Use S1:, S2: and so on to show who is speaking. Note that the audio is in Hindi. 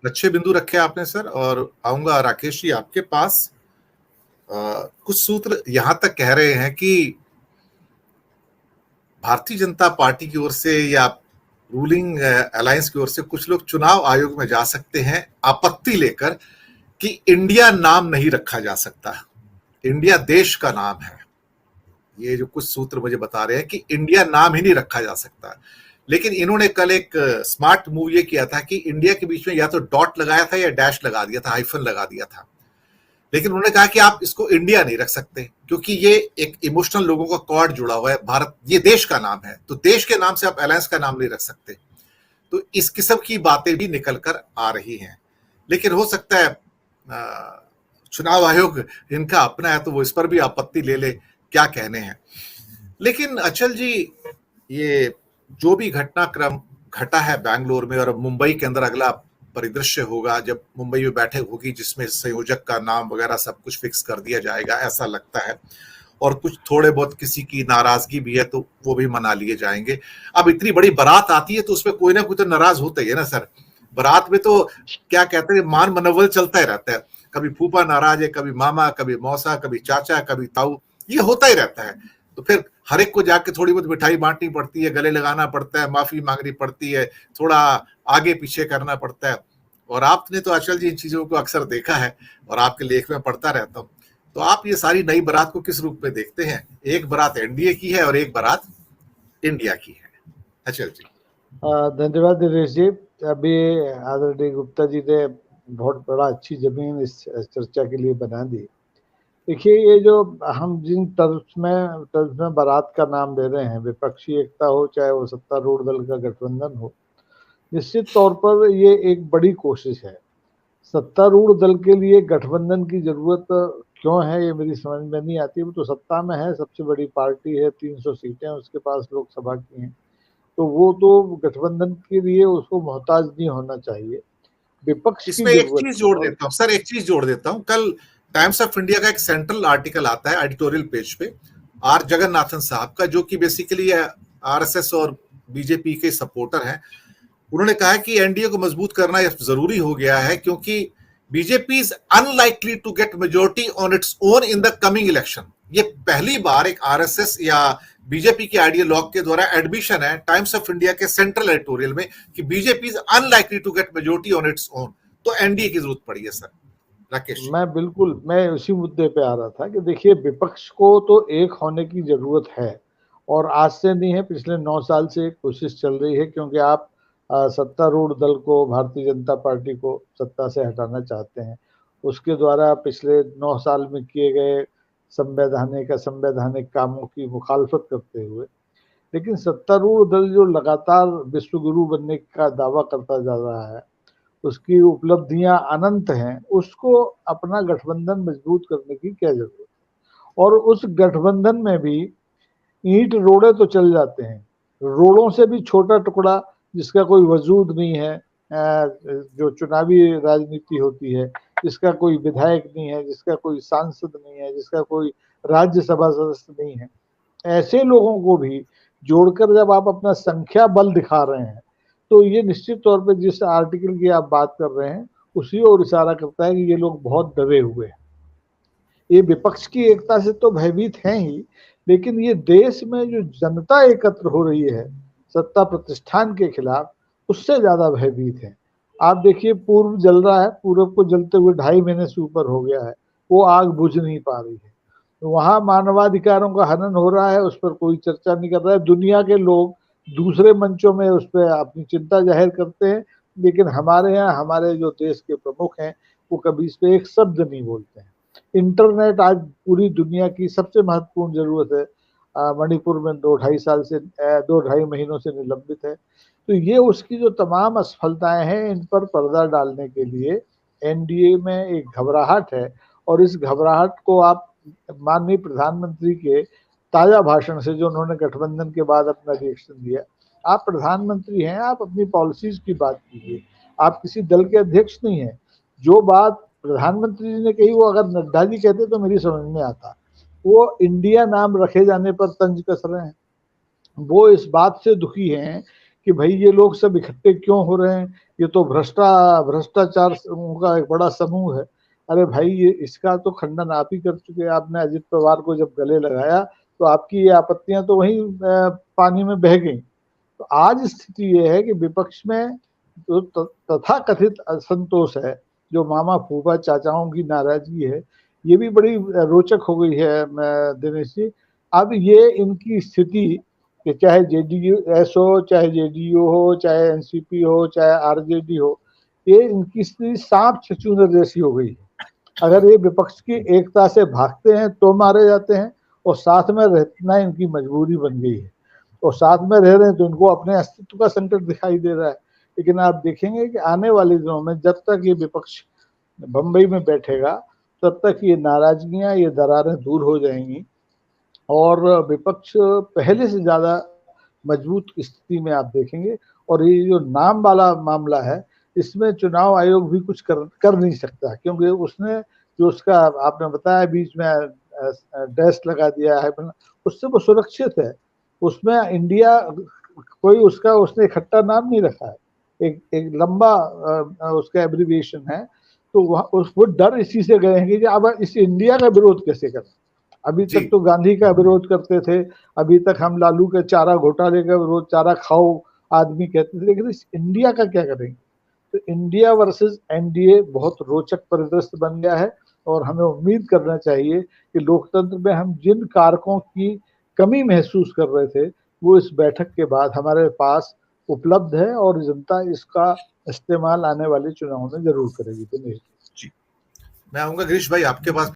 S1: अच्छे बिंदु रखे आपने सर, और आऊंगा राकेश जी आपके पास। कुछ सूत्र यहां तक कह रहे हैं कि भारतीय जनता पार्टी की ओर से या रूलिंग अलायंस की ओर से कुछ लोग चुनाव आयोग में जा सकते हैं आपत्ति लेकर कि इंडिया नाम नहीं रखा जा सकता। इंडिया देश का नाम है। ये जो कुछ सूत्र मुझे बता रहे हैं कि इंडिया नाम ही नहीं रखा जा सकता। लेकिन इन्होंने कल एक स्मार्ट मूव ये किया था कि इंडिया के बीच में या तो डॉट लगाया था या डैश लगा दिया था, हाइफन लगा दिया था। लेकिन उन्होंने कहा कि आप इसको इंडिया नहीं रख सकते क्योंकि ये एक इमोशनल लोगों का कॉर्ड जुड़ा हुआ है। भारत ये देश का नाम है, तो देश के नाम से आप अलायंस का नाम नहीं रख सकते। तो इस किस्म की बातें भी निकल कर आ रही हैं। लेकिन हो सकता है चुनाव आयोग इनका अपना है तो वो इस पर भी आपत्ति ले ले, क्या कहने हैं। लेकिन अचल जी, ये जो भी घटनाक्रम घटा है बैंगलोर में, और अब मुंबई के अंदर अगला परिदृश्य होगा जब मुंबई में बैठक होगी जिसमें संयोजक का नाम वगैरह सब कुछ फिक्स कर दिया जाएगा, ऐसा लगता है। और कुछ थोड़े बहुत किसी की नाराजगी भी है तो वो भी मना लिए जाएंगे। अब इतनी बड़ी बारात आती है तो उसमें कोई ना कोई तो नाराज होता ही है ना सर। बारात में तो क्या कहते हैं, मान मनोबल चलता ही रहता है। कभी फूफा नाराज है, कभी मामा, कभी मौसा, कभी चाचा, कभी ताऊ, ये होता ही रहता है। तो फिर हर एक को जाके थोड़ी बहुत मिठाई बांटनी पड़ती है, गले लगाना पड़ता है, माफी मांगनी पड़ती है, थोड़ा आगे पीछे करना पड़ता है। और आपने तो अचल जी इन चीजों को अक्सर देखा है और आपके लेख में पढ़ता रहता हूँ। तो आप ये सारी नई बारात को किस रूप में देखते हैं? एक बारात एनडीए की है और एक बारात इंडिया की है। अचल जी।
S2: धन्यवाद दिनेश जी। अभी आदरणीय गुप्ता जी ने बहुत बड़ा अच्छी जमीन इस चर्चा के लिए बना दी। देखिए, ये जो हम जिन टर्म्स में बारात का नाम ले रहे हैं, विपक्षी एकता हो चाहे वो सत्तारूढ़ दल का गठबंधन हो, निश्चित तौर पर ये एक बड़ी कोशिश है। सत्तारूढ़ दल के लिए गठबंधन की जरूरत क्यों है ये मेरी समझ में नहीं आती। वो तो सत्ता में है, सबसे बड़ी पार्टी है, 300 सीटें उसके पास लोकसभा की हैं, तो वो तो गठबंधन के लिए उसको मोहताज नहीं होना चाहिए। विपक्ष की
S1: इसमें एक
S2: जरूरत
S1: चीज जोड़
S2: और
S1: देता हूँ सर, एक चीज जोड़ देता हूँ। कल टाइम्स ऑफ इंडिया का एक सेंट्रल आर्टिकल आता है एडिटोरियल पेज पे, आर जगन्नाथन साहब का, जो कि बेसिकली आरएसएस और बीजेपी के सपोर्टर हैं। उन्होंने कहा कि एनडीए को मजबूत करना जरूरी हो गया है क्योंकि BJP is unlikely to get majority on its own in the coming election. ये पहली बार एक आरएसएस या बीजेपी के आइडियोलॉग के द्वारा एडमिशन है टाइम्स ऑफ इंडिया के सेंट्रल एडिटोरियल में कि BJP is unlikely to get majority on its own. तो एनडीए की जरूरत पड़ी है सर। राकेश।
S2: मैं उसी मुद्दे पे आ रहा था कि देखिए, विपक्ष को तो एक होने की जरूरत है, और आज से नहीं है, पिछले 9 साल से कोशिश चल रही है, क्योंकि आप सत्तारूढ़ दल को, भारतीय जनता पार्टी को सत्ता से हटाना चाहते हैं। उसके द्वारा पिछले 9 साल में किए गए संवैधानिक कामों की मुखालफत करते हुए, लेकिन सत्तारूढ़ दल जो लगातार विश्वगुरु बनने का दावा करता जा रहा है, उसकी उपलब्धियां अनंत हैं, उसको अपना गठबंधन मजबूत करने की क्या जरूरत है। और उस गठबंधन में भी ईंट रोड़े तो चल जाते हैं, रोड़ों से भी छोटा टुकड़ा जिसका कोई वजूद नहीं है, जो चुनावी राजनीति होती है, जिसका कोई विधायक नहीं है, जिसका कोई सांसद नहीं है, जिसका कोई राज्यसभा सदस्य नहीं है, ऐसे लोगों को भी जोड़कर जब आप अपना संख्या बल दिखा रहे हैं, तो ये निश्चित तौर पे जिस आर्टिकल की आप बात कर रहे हैं उसी ओर इशारा करता है कि ये लोग बहुत दबे हुए हैं। ये विपक्ष की एकता से तो भयभीत हैं ही, लेकिन ये देश में जो जनता एकत्र हो रही है सत्ता प्रतिष्ठान के खिलाफ, उससे ज्यादा भयभीत है। आप देखिए, पूर्व जल रहा है, पूर्व को जलते हुए 2.5 महीने से ऊपर हो गया है, वो आग बुझ नहीं पा रही है। तो वहां मानवाधिकारों का हनन हो रहा है, उस पर कोई चर्चा नहीं कर रहा है। दुनिया के लोग दूसरे मंचों में उस पर अपनी चिंता जाहिर करते हैं, लेकिन हमारे यहाँ हमारे जो देश के प्रमुख हैं वो कभी इस पर एक शब्द नहीं बोलते हैं। इंटरनेट आज पूरी दुनिया की सबसे महत्वपूर्ण जरूरत है, मणिपुर में 2-2.5 महीनों से निलंबित है। तो ये उसकी जो तमाम असफलताएं हैं, इन पर पर्दा डालने के लिए एनडीए में एक घबराहट है, और इस घबराहट को आप माननीय प्रधानमंत्री के ताजा भाषण से, जो उन्होंने गठबंधन के बाद अपना रिएक्शन दिया, आप प्रधानमंत्री हैं, आप अपनी पॉलिसीज की बात कीजिए, आप किसी दल के अध्यक्ष नहीं हैं। जो बात प्रधानमंत्री जी ने कही वो अगर नड्डा जी कहते तो मेरी समझ में आता। वो इंडिया नाम रखे जाने पर तंज कस रहे हैं, वो इस बात से दुखी हैं कि भाई ये लोग सब इकट्ठे क्यों हो रहे हैं, ये तो भ्रष्टाचार का एक बड़ा समूह है। अरे भाई ये इसका तो खंडन आप ही कर चुके हैं। आपने अजित पवार को जब गले लगाया तो आपकी ये आपत्तियां तो वहीं पानी में बह गई। तो आज स्थिति ये है कि विपक्ष में जो तथाकथित असंतोष है, जो मामा फूफा चाचाओं की नाराजगी है, ये भी बड़ी रोचक हो गई है दिनेश जी। अब ये इनकी स्थिति कि चाहे जेडीयू एस हो, चाहे जेडीयू हो, चाहे एनसीपी हो, चाहे आरजेडी हो, ये इनकी स्थिति सांप छछूंदर जैसी हो गई है। अगर ये विपक्ष की एकता से भागते हैं तो मारे जाते हैं, और साथ में रहना इनकी मजबूरी बन गई है, और साथ में रह रहे हैं तो इनको अपने अस्तित्व का संकट दिखाई दे रहा है। लेकिन आप देखेंगे कि आने वाले दिनों में जब तक ये विपक्ष बंबई में बैठेगा तब तक ये नाराजगियां, ये दरारें दूर हो जाएंगी, और विपक्ष पहले से ज्यादा मजबूत स्थिति में आप देखेंगे। और ये जो नाम वाला मामला है, इसमें चुनाव आयोग भी कुछ कर नहीं सकता, क्योंकि उसने जो उसका आपने बताया बीच में डैश लगा दिया है, उससे वो सुरक्षित है। उसमें इंडिया कोई उसका उसने इकट्ठा नाम नहीं रखा है, एक लंबा उसका एब्रीविएशन है। तो वो डर इसी से गए हैं कि अब इस इंडिया का विरोध कैसे करें। अभी तक तो गांधी का विरोध करते थे, अभी तक हम लालू के चारा घोटाले का विरोध, चारा खाओ आदमी कहते थे, लेकिन इस इंडिया का क्या करेंगे। तो इंडिया वर्सेस एनडीए बहुत रोचक परिदृश्य बन गया है, और हमें उम्मीद करना चाहिए कि लोकतंत्र में हम जिन कारकों की कमी महसूस कर रहे थे वो इस बैठक के बाद हमारे पास उपलब्ध है, और जनता इसका इस्तेमाल आने वाले चुनाव में जरूर करेगी।
S1: जी, मैं आऊंगा गिरीश भाई आपके पास।